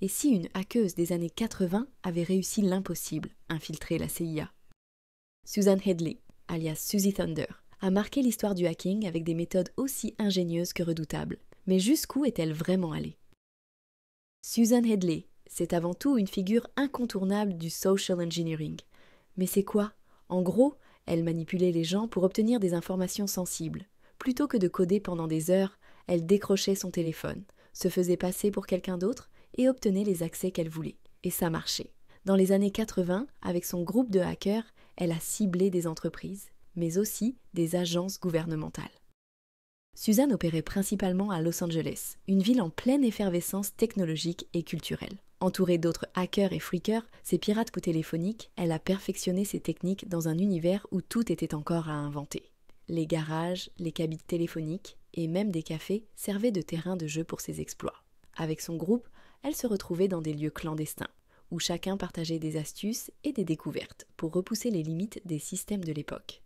Et si une hackeuse des années 80 avait réussi l'impossible, infiltrer la CIA? Susan Headley, alias Suzy Thunder, a marqué l'histoire du hacking avec des méthodes aussi ingénieuses que redoutables. Mais jusqu'où est-elle vraiment allée? Susan Headley, c'est avant tout une figure incontournable du social engineering. Mais c'est quoi? En gros, elle manipulait les gens pour obtenir des informations sensibles. Plutôt que de coder pendant des heures, elle décrochait son téléphone, se faisait passer pour quelqu'un d'autre et obtenait les accès qu'elle voulait. Et ça marchait. Dans les années 80, avec son groupe de hackers, elle a ciblé des entreprises, mais aussi des agences gouvernementales. Susan opérait principalement à Los Angeles, une ville en pleine effervescence technologique et culturelle. Entourée d'autres hackers et freakers, ces pirates téléphoniques, elle a perfectionné ses techniques dans un univers où tout était encore à inventer. Les garages, les cabines téléphoniques et même des cafés servaient de terrain de jeu pour ses exploits. Avec son groupe, elle se retrouvait dans des lieux clandestins, où chacun partageait des astuces et des découvertes pour repousser les limites des systèmes de l'époque.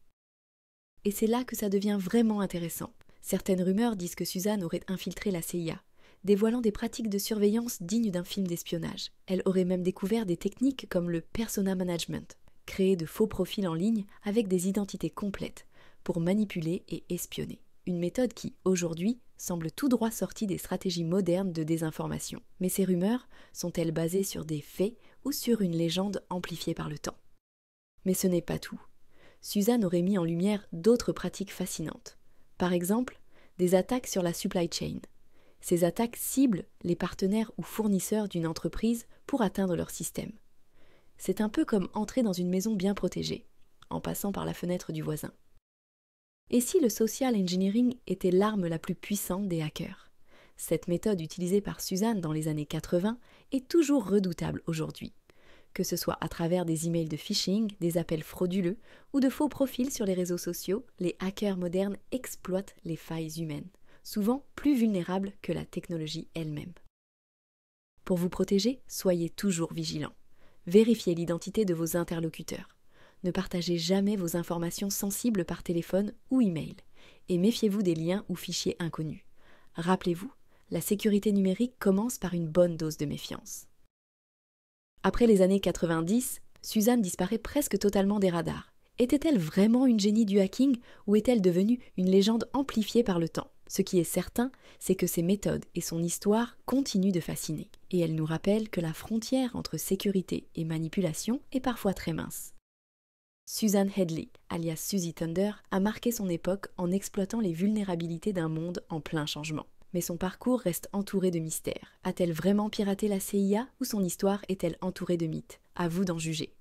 Et c'est là que ça devient vraiment intéressant. Certaines rumeurs disent que Susan aurait infiltré la CIA, dévoilant des pratiques de surveillance dignes d'un film d'espionnage. Elle aurait même découvert des techniques comme le persona management, créer de faux profils en ligne avec des identités complètes pour manipuler et espionner. Une méthode qui, aujourd'hui, semble tout droit sortie des stratégies modernes de désinformation. Mais ces rumeurs sont-elles basées sur des faits ou sur une légende amplifiée par le temps? Mais ce n'est pas tout. Susan aurait mis en lumière d'autres pratiques fascinantes. Par exemple, des attaques sur la supply chain. Ces attaques ciblent les partenaires ou fournisseurs d'une entreprise pour atteindre leur système. C'est un peu comme entrer dans une maison bien protégée, en passant par la fenêtre du voisin. Et si le social engineering était l'arme la plus puissante des hackers? Cette méthode utilisée par Susan dans les années 80 est toujours redoutable aujourd'hui. Que ce soit à travers des emails de phishing, des appels frauduleux ou de faux profils sur les réseaux sociaux, les hackers modernes exploitent les failles humaines, souvent plus vulnérables que la technologie elle-même. Pour vous protéger, soyez toujours vigilants. Vérifiez l'identité de vos interlocuteurs. Ne partagez jamais vos informations sensibles par téléphone ou email. Et méfiez-vous des liens ou fichiers inconnus. Rappelez-vous, la sécurité numérique commence par une bonne dose de méfiance. Après les années 90, Susan disparaît presque totalement des radars. Était-elle vraiment une génie du hacking ou est-elle devenue une légende amplifiée par le temps? Ce qui est certain, c'est que ses méthodes et son histoire continuent de fasciner. Et elle nous rappelle que la frontière entre sécurité et manipulation est parfois très mince. Susan Headley, alias Suzy Thunder, a marqué son époque en exploitant les vulnérabilités d'un monde en plein changement. Mais son parcours reste entouré de mystères. A-t-elle vraiment piraté la CIA ou son histoire est-elle entourée de mythes? À vous d'en juger.